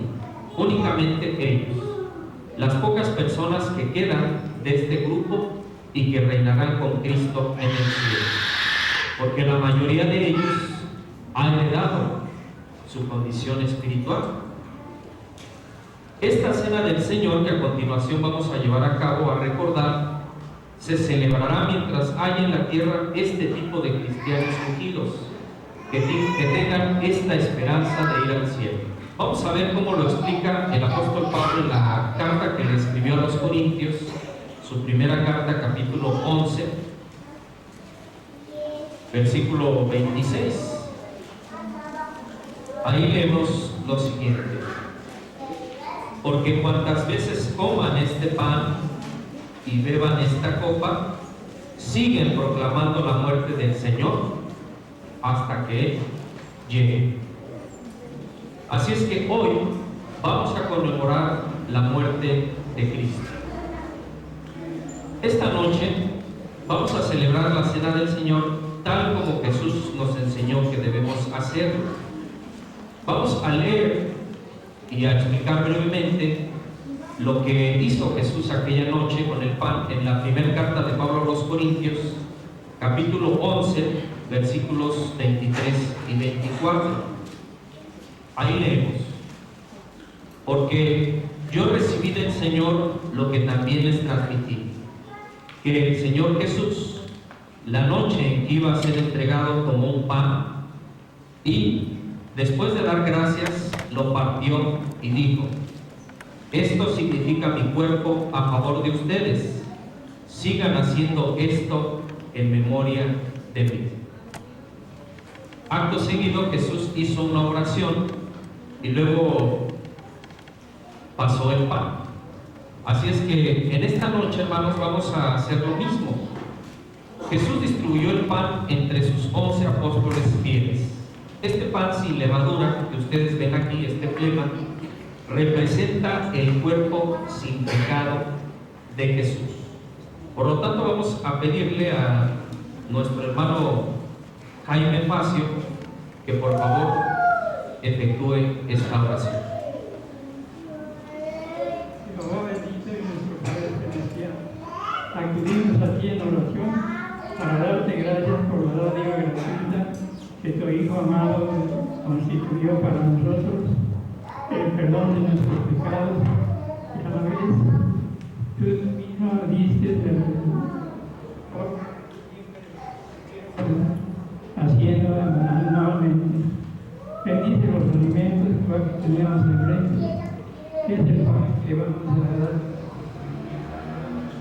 Únicamente ellos, las pocas personas que quedan de este grupo y que reinarán con Cristo en el cielo, porque la mayoría de ellos ha heredado su condición espiritual. Esta cena del Señor, que a continuación vamos a llevar a cabo, a recordar, se celebrará mientras haya en la tierra este tipo de cristianos ungidos, que tengan esta esperanza de ir al cielo. Vamos a ver cómo lo explica el apóstol Pablo en la carta que le escribió a los Corintios, su primera carta, capítulo 11, versículo 26. Ahí leemos lo siguiente: porque cuantas veces coman este pan y beban esta copa, siguen proclamando la muerte del Señor hasta que Él llegue. Así es que hoy vamos a conmemorar la muerte de Cristo. Esta noche vamos a celebrar la cena del Señor tal como Jesús nos enseñó que debemos hacerlo. Vamos a leer y a explicar brevemente lo que hizo Jesús aquella noche con el pan en la primera carta de Pablo a los Corintios, capítulo 11, versículos 23 y 24. Ahí leemos: porque yo recibí del Señor lo que también les transmití, que el Señor Jesús, la noche en que iba a ser entregado, tomó un pan y, después de dar gracias, lo partió y dijo: esto significa mi cuerpo a favor de ustedes. Sigan haciendo esto en memoria de mí. Acto seguido, Jesús hizo una oración y luego pasó el pan. Así es que en esta noche, hermanos, vamos a hacer lo mismo. Jesús distribuyó el pan entre sus 11 apóstoles fieles. Este pan sin levadura que ustedes ven aquí, este flema, representa el cuerpo sin pecado de Jesús. Por lo tanto, vamos a pedirle a nuestro hermano Jaime Facio que por favor efectúe esta oración. Jehová bendito y nuestro Padre celestial, acudimos a ti en oración para darte gracias por la dádiva gratuita que tu Hijo amado constituyó para nosotros, el perdón de nuestros pecados, y a la vez tú mismo diste haciendo anualmente. Bendice los alimentos que tenemos enfrente. Es el pan que vamos a dar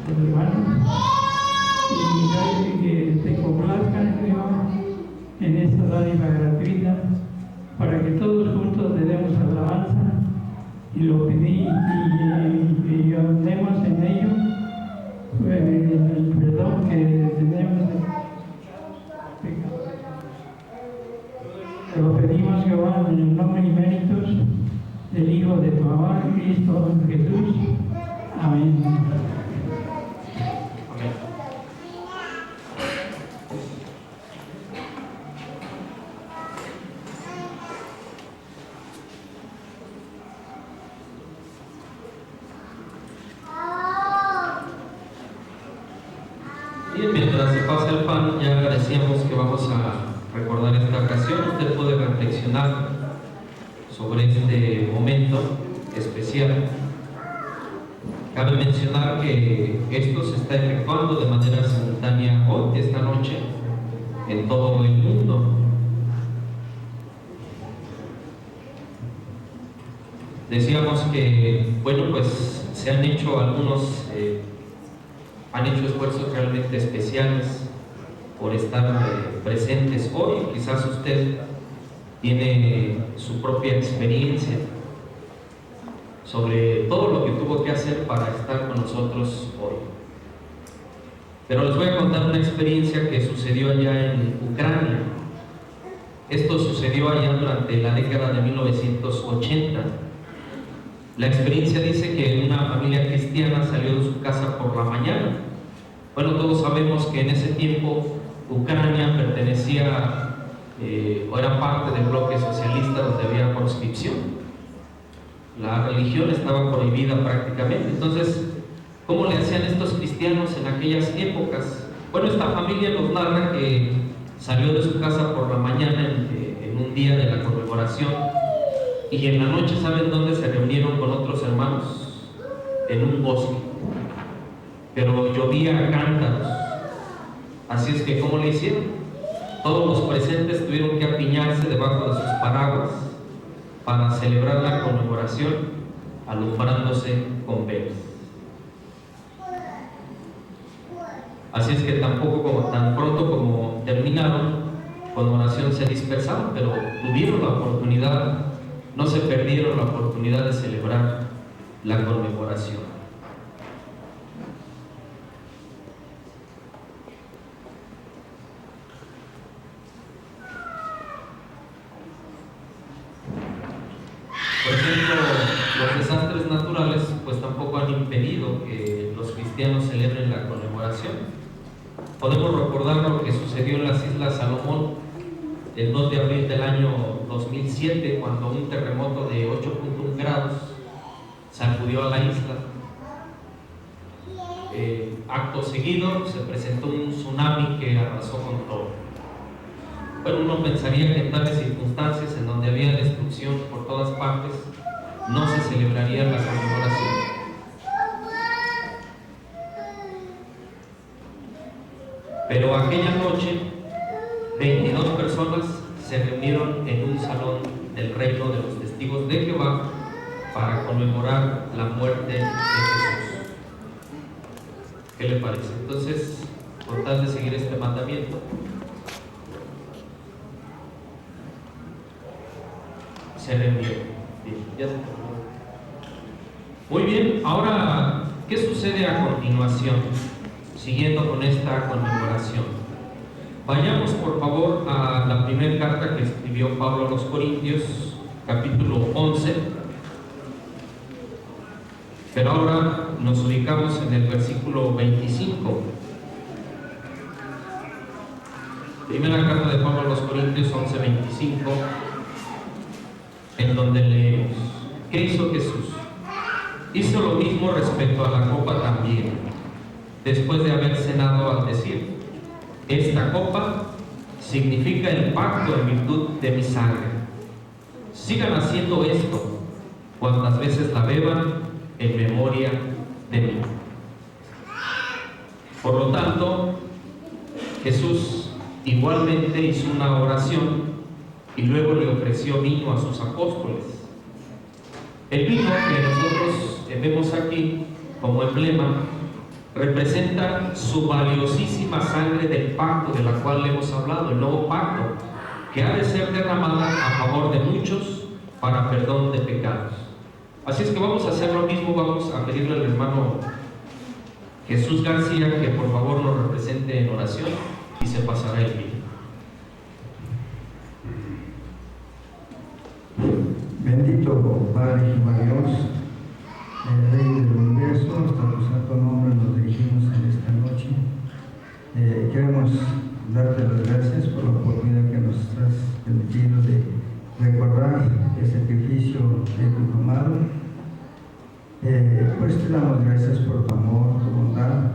a los hermanos, y que te complazcan, Señor, en esta dádiva gratuita, para que todos juntos le demos alabanza y lo pedí y andemos en ello, en el perdón que tenemos de pecado. Te lo pedimos, Jehová, en el nombre y méritos del Hijo de tu amor, Cristo Jesús. Amén. Bien, mientras se pasa el pan, ya decíamos que vamos a recordar esta ocasión. Usted puede reflexionar sobre este momento especial. Cabe mencionar que esto se está efectuando de manera simultánea hoy, esta noche, en todo el mundo. Decíamos que, bueno, pues se han hecho algunos han hecho esfuerzos realmente especiales por estar presentes hoy. Quizás usted tiene su propia experiencia sobre todo lo que tuvo que hacer para estar con nosotros hoy. Pero les voy a contar una experiencia que sucedió allá en Ucrania. Esto sucedió allá durante la década de 1980. La experiencia dice que una familia cristiana salió de su casa por la mañana. Bueno, todos sabemos que en ese tiempo Ucrania pertenecía o era parte del bloque socialista donde había proscripción. La religión estaba prohibida prácticamente. Entonces, ¿cómo le hacían estos cristianos en aquellas épocas? Bueno, esta familia nos narra que salió de su casa por la mañana en un día de la conmemoración. Y en la noche, ¿saben dónde se reunieron con otros hermanos? En un bosque. Pero llovía a cántaros. Así es que, ¿cómo le hicieron? Todos los presentes tuvieron que apiñarse debajo de sus paraguas para celebrar la conmemoración, alumbrándose con velas. Así es que tan pronto como terminaron, con oración se dispersaron, pero tuvieron la oportunidad. No se perdieron la oportunidad de celebrar la conmemoración. Por ejemplo, los desastres naturales pues tampoco han impedido que los cristianos celebren la conmemoración. Podemos recordar lo que sucedió en las Islas Salomón el 2 de abril del año 2007, cuando un terremoto de 8.1 grados sacudió a la isla. acto seguido se presentó un tsunami que arrasó con todo. Bueno, uno pensaría que en tales circunstancias, en donde había destrucción por todas partes, no se celebraría la conmemoración. Pero aquella noche, 22 personas se reunieron en un salón del reino de los testigos de Jehová para conmemorar la muerte de Jesús. ¿Qué le parece? Entonces, por tal de seguir este mandamiento, se reunieron. Bien, ya se terminó. Muy bien, ahora, ¿qué sucede a continuación? Siguiendo con esta conmemoración. Vayamos por favor a la primera carta que escribió Pablo a los Corintios, capítulo 11. Pero ahora nos ubicamos en el versículo 25. Primera carta de Pablo a los Corintios 11:25, en donde leemos: ¿qué hizo Jesús? Hizo lo mismo respecto a la copa también, después de haber cenado, al decir: esta copa significa el pacto en virtud de mi sangre. Sigan haciendo esto cuantas veces la beban en memoria de mí. Por lo tanto, Jesús igualmente hizo una oración y luego le ofreció vino a sus apóstoles. El vino que nosotros vemos aquí como emblema representa su valiosísima sangre del pacto de la cual le hemos hablado, el nuevo pacto, que ha de ser derramada a favor de muchos para perdón de pecados. Así es que vamos a hacer lo mismo. Vamos a pedirle al hermano Jesús García que por favor nos represente en oración y se pasará el vino. Bendito Padre Jehová Dios, el Rey del Universo, hasta tu santo nombre nos dirigimos en esta noche. Queremos darte las gracias por la oportunidad que nos has permitido de recordar el sacrificio de tu Hijo amado. Pues te damos gracias por tu amor, tu bondad,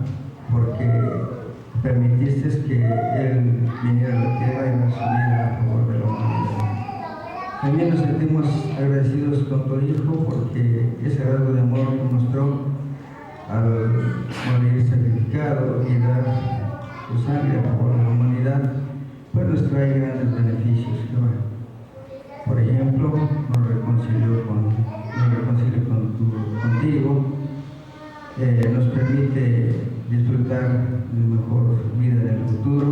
porque permitiste que Él viniera a la tierra y nos uniera a favor de la humanidad. También nos sentimos agradecidos con tu Hijo porque ese rasgo de amor que mostró al morir sacrificado y dar tu sangre a favor de la humanidad, pues nos trae grandes beneficios, Jehová. Por ejemplo, nos reconcilió contigo, nos permite disfrutar de mejor vida en el futuro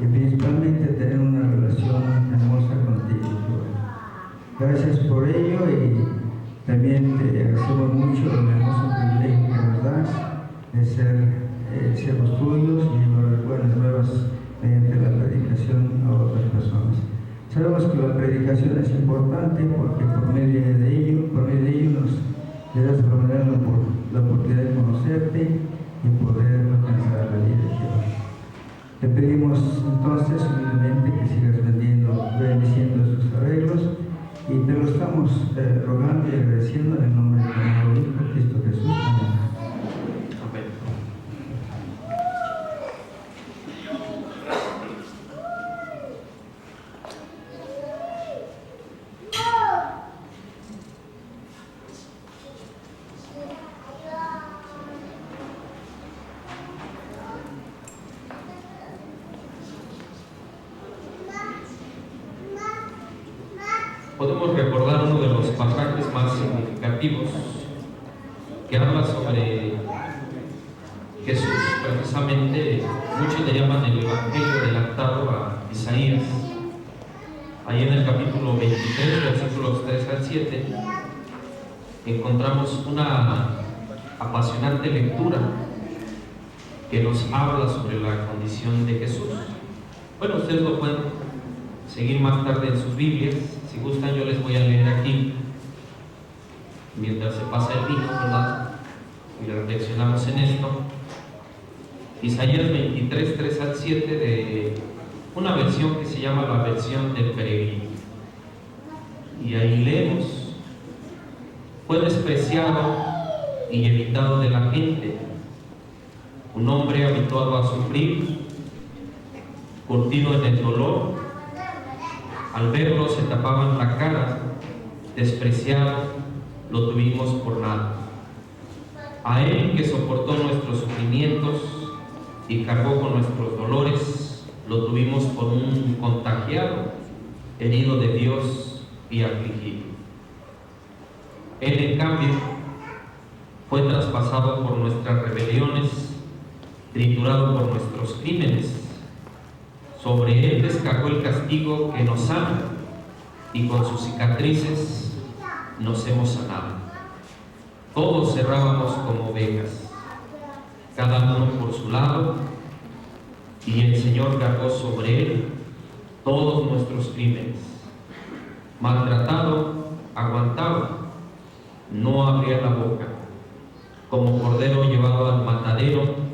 y principalmente tener una relación hermosa contigo, Jehová. Gracias por ello y también te agradecemos mucho el hermoso privilegio que nos das de ser siervos tuyos y llevar buenas nuevas mediante la predicación a otras personas. Sabemos que la predicación es importante porque por medio de ello nos das la oportunidad de conocerte y poder alcanzar la vida de Jehová. Te pedimos entonces humildemente que sigas bendiciendo sus arreglos y te lo estamos rogando y agradeciendo en el nombre de tu amado Hijo Cristo Jesús. Amén. Podemos recordar uno de los pasajes más significativos que habla sobre Jesús. Precisamente muchos le llaman el Evangelio adelantado a Isaías. Ahí en el capítulo 23, versículos 3 al 7, encontramos una apasionante lectura que nos habla sobre la condición de Jesús. Bueno, ustedes lo pueden seguir más tarde en sus Biblias. Si gustan, yo les voy a leer aquí mientras se pasa el vino, ¿verdad? Y reflexionamos en esto. Isaías 23, 3 al 7, de una versión que se llama la versión del peregrino. Y ahí leemos: fue despreciado y evitado de la gente, un hombre habituado a sufrir, curtido en el dolor. Al verlo se tapaban la cara, despreciado, lo tuvimos por nada. A él que soportó nuestros sufrimientos y cargó con nuestros dolores, lo tuvimos por un contagiado, herido de Dios y afligido. Él, en cambio, fue traspasado por nuestras rebeliones, triturado por nuestros crímenes. Sobre él descargó el castigo que nos sana, y con sus cicatrices nos hemos sanado. Todos cerrábamos como ovejas, cada uno por su lado, y el Señor cargó sobre él todos nuestros crímenes. Maltratado, aguantado, no abría la boca. Como cordero llevado al matadero,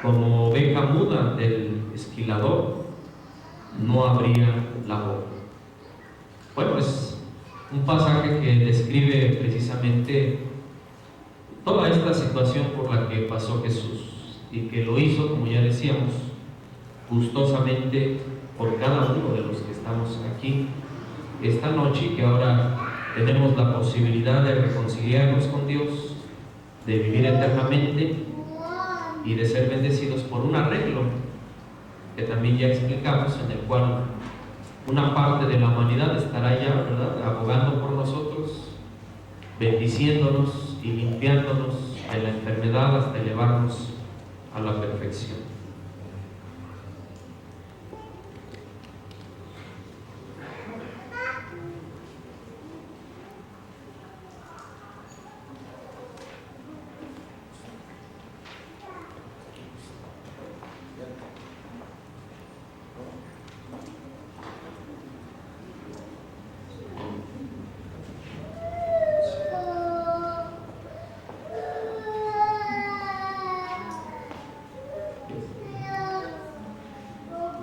como oveja muda del esquilador, no abría la boca. Bueno, es un pasaje que describe precisamente toda esta situación por la que pasó Jesús, y que lo hizo, como ya decíamos, gustosamente por cada uno de los que estamos aquí esta noche, y que ahora tenemos la posibilidad de reconciliarnos con Dios, de vivir eternamente y de ser bendecidos por un arreglo que también ya explicamos, en el cual una parte de la humanidad estará ya, ¿verdad?, abogando por nosotros, bendiciéndonos y limpiándonos de la enfermedad hasta elevarnos a la perfección.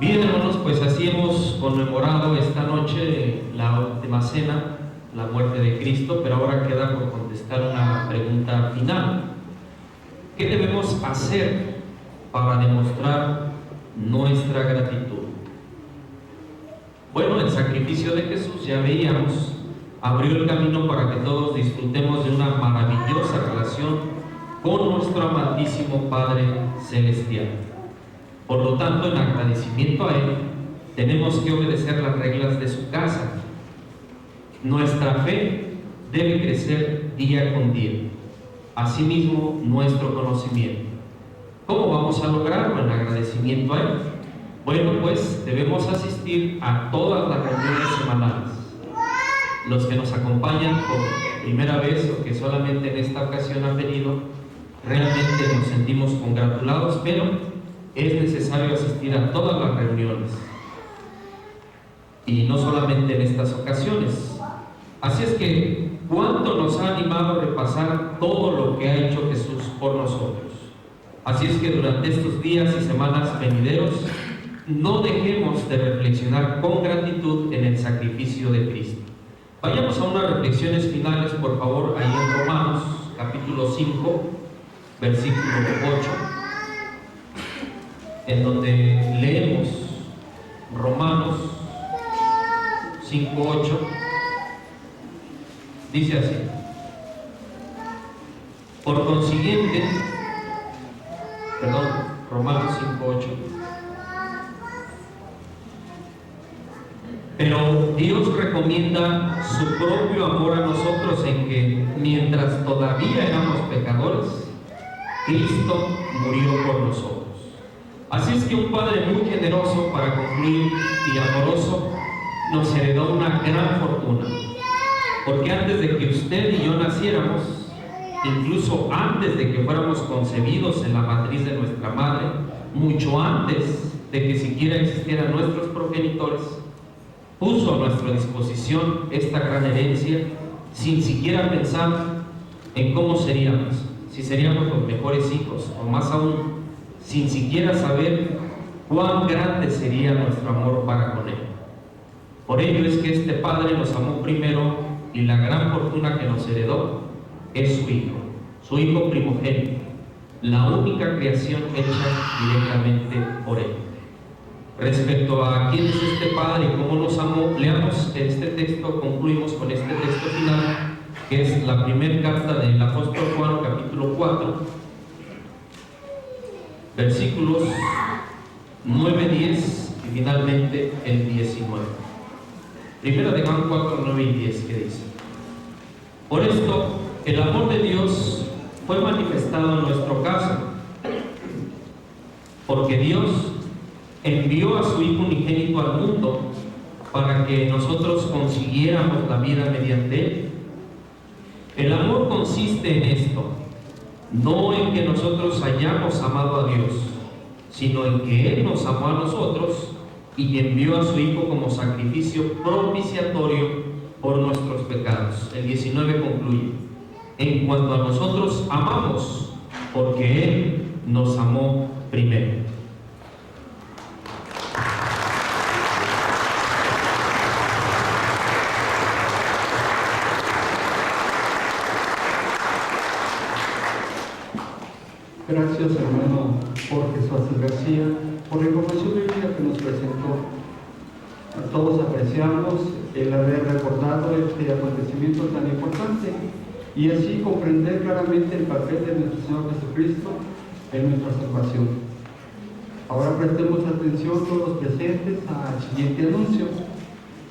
Bien, hermanos, pues así hemos conmemorado esta noche la última cena, la muerte de Cristo, pero ahora queda por contestar una pregunta final. ¿Qué debemos hacer para demostrar nuestra gratitud? Bueno, el sacrificio de Jesús, ya veíamos, abrió el camino para que todos disfrutemos de una maravillosa relación con nuestro amantísimo Padre Celestial. Por lo tanto, en agradecimiento a Él, tenemos que obedecer las reglas de su casa. Nuestra fe debe crecer día con día. Asimismo, nuestro conocimiento. ¿Cómo vamos a lograrlo? En agradecimiento a Él. Bueno, pues debemos asistir a todas las reuniones semanales. Los que nos acompañan por primera vez o que solamente en esta ocasión han venido, realmente nos sentimos congratulados, pero es necesario asistir a todas las reuniones, y no solamente en estas ocasiones. Así es que, ¿cuánto nos ha animado a repasar todo lo que ha hecho Jesús por nosotros? Así es que durante estos días y semanas venideros, no dejemos de reflexionar con gratitud en el sacrificio de Cristo. Vayamos a unas reflexiones finales, por favor, ahí en Romanos, capítulo 5, versículo 8. En donde leemos Romanos 5:8, dice así: por consiguiente, Romanos 5:8, pero Dios recomienda su propio amor a nosotros en que, mientras todavía éramos pecadores, Cristo murió por nosotros. Así es que un Padre muy generoso, para concluir, y amoroso, nos heredó una gran fortuna. Porque antes de que usted y yo naciéramos, incluso antes de que fuéramos concebidos en la matriz de nuestra madre, mucho antes de que siquiera existieran nuestros progenitores, puso a nuestra disposición esta gran herencia, sin siquiera pensar en cómo seríamos, si seríamos los mejores hijos, o más aún, sin siquiera saber cuán grande sería nuestro amor para con Él. Por ello es que este Padre nos amó primero, y la gran fortuna que nos heredó es su Hijo primogénito. la única creación hecha directamente por Él. Respecto a quién es este Padre y cómo nos amó, leamos este texto, concluimos con este texto final, que es la primera carta del apóstol Juan, capítulo 4, versículos 9, 10 y finalmente el 19. Primera de Juan 4, 9 y 10, que dice: por esto, el amor de Dios fue manifestado en nuestro caso, porque Dios envió a su Hijo unigénito al mundo para que nosotros consiguiéramos la vida mediante Él. El amor consiste en esto, no en que nosotros hayamos amado a Dios, sino en que Él nos amó a nosotros y envió a su Hijo como sacrificio propiciatorio por nuestros pecados. El 19 concluye: en cuanto a nosotros amamos, porque Él nos amó primero. Gracias, hermano Jorge Suárez García, por la información bíblica que nos presentó. Todos apreciamos el haber recordado este acontecimiento tan importante y así comprender claramente el papel de nuestro Señor Jesucristo en nuestra salvación. Ahora prestemos atención todos los presentes al siguiente anuncio.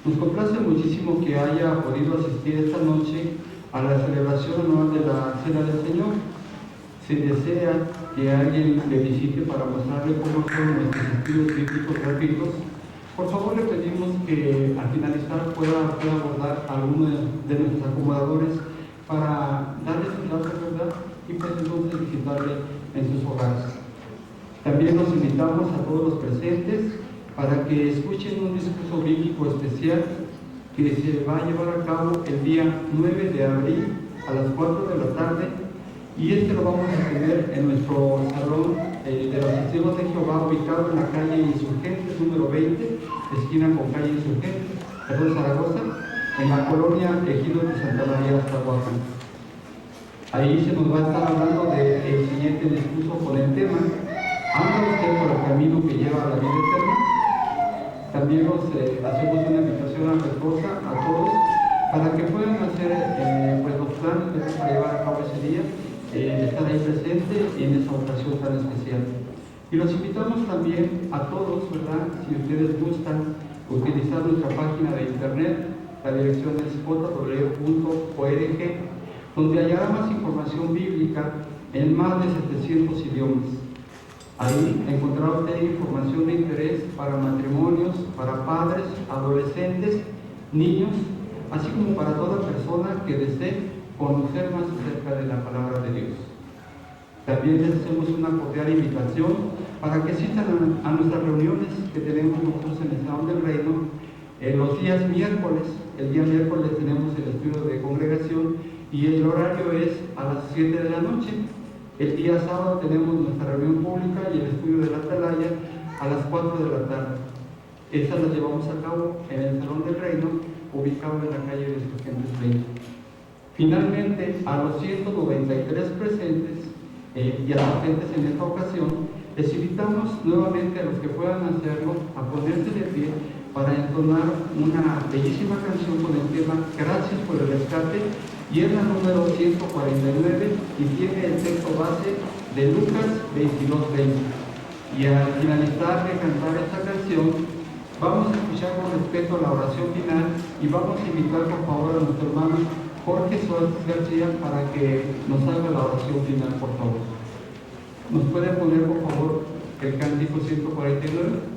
Nos complace muchísimo que haya podido asistir esta noche a la celebración anual de la Cena del Señor. Si desea que alguien le visite para mostrarle cómo son nuestros estudios bíblicos gratuitos, por favor le pedimos que al finalizar pueda abordar a alguno de nuestros acomodadores para darle sus datos, ¿verdad? Y pues entonces visitarle en sus hogares. También los invitamos a todos los presentes para que escuchen un discurso bíblico especial que se va a llevar a cabo el día 9 de abril a las 4 de la tarde. Y este lo vamos a tener en nuestro salón de los testigos de Jehová, ubicado en la calle Insurgentes número 20, esquina con calle Insurgentes, Zaragoza, en la colonia Ejidos de Santa María, Zaguapan. Ahí se nos va a estar hablando del siguiente discurso con el tema: ¿anda usted por el camino que lleva a la vida eterna? También nos hacemos una invitación afectuosa a todos para que puedan hacer pues los planes para llevar a cabo ese día. Estar ahí presente en esa ocasión tan especial. Y los invitamos también a todos, ¿verdad? Si ustedes gustan utilizar nuestra página de internet, la dirección es jw.org, donde hallará más información bíblica en más de 700 idiomas. Ahí encontrará usted información de interés para matrimonios, para padres, adolescentes, niños, así como para toda persona que desee conocer más acerca de la palabra de Dios. También les hacemos una cordial invitación para que asistan a nuestras reuniones que tenemos nosotros en el Salón del Reino los días miércoles. El día miércoles tenemos el estudio de congregación y el horario es a las 7 de la noche. El día sábado tenemos nuestra reunión pública y el estudio de la atalaya a las 4 de la tarde. Estas las llevamos a cabo en el Salón del Reino, ubicado en la calle de Insurgentes 20. Finalmente, a los 193 presentes y asistentes en esta ocasión, les invitamos nuevamente a los que puedan hacerlo a ponerse de pie para entonar una bellísima canción con el tema Gracias por el rescate, y es la número 149 y tiene el texto base de Lucas 22:20. Y al finalizar de cantar esta canción, vamos a escuchar con respeto la oración final y vamos a invitar por favor a nuestro hermano Jorge Suárez García para que nos haga la oración final, por favor. ¿Nos puede poner, por favor, el cántico 149?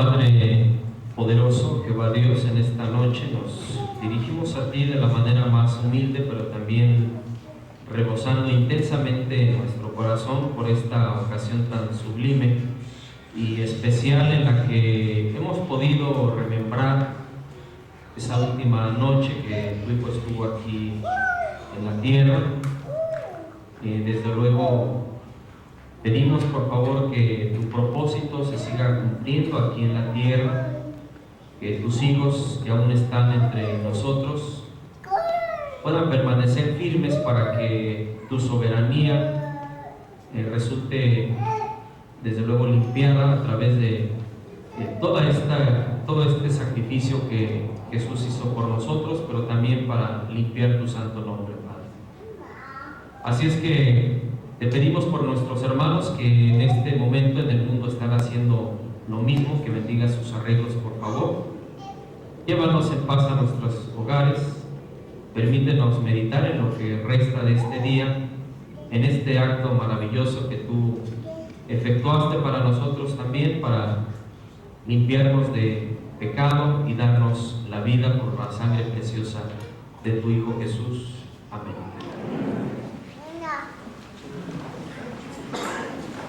Padre poderoso, Jehová Dios, en esta noche nos dirigimos a ti de la manera más humilde, pero también rebosando intensamente en nuestro corazón por esta ocasión tan sublime y especial en la que hemos podido remembrar esa última noche que tu Hijo estuvo aquí en la tierra. Desde luego pedimos por favor que tu propósito se siga cumpliendo aquí en la tierra, que tus hijos que aún están entre nosotros puedan permanecer firmes para que tu soberanía resulte desde luego limpiada a través de todo este sacrificio que Jesús hizo por nosotros, pero también para limpiar tu santo nombre, Padre. Así es que te pedimos por nuestros hermanos que en este momento en el mundo están haciendo lo mismo, que bendiga sus arreglos, por favor. Llévanos en paz a nuestros hogares, permítenos meditar en lo que resta de este día, en este acto maravilloso que tú efectuaste para nosotros también, para limpiarnos de pecado y darnos la vida por la sangre preciosa de tu Hijo Jesús. Amén.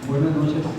Buenas noches.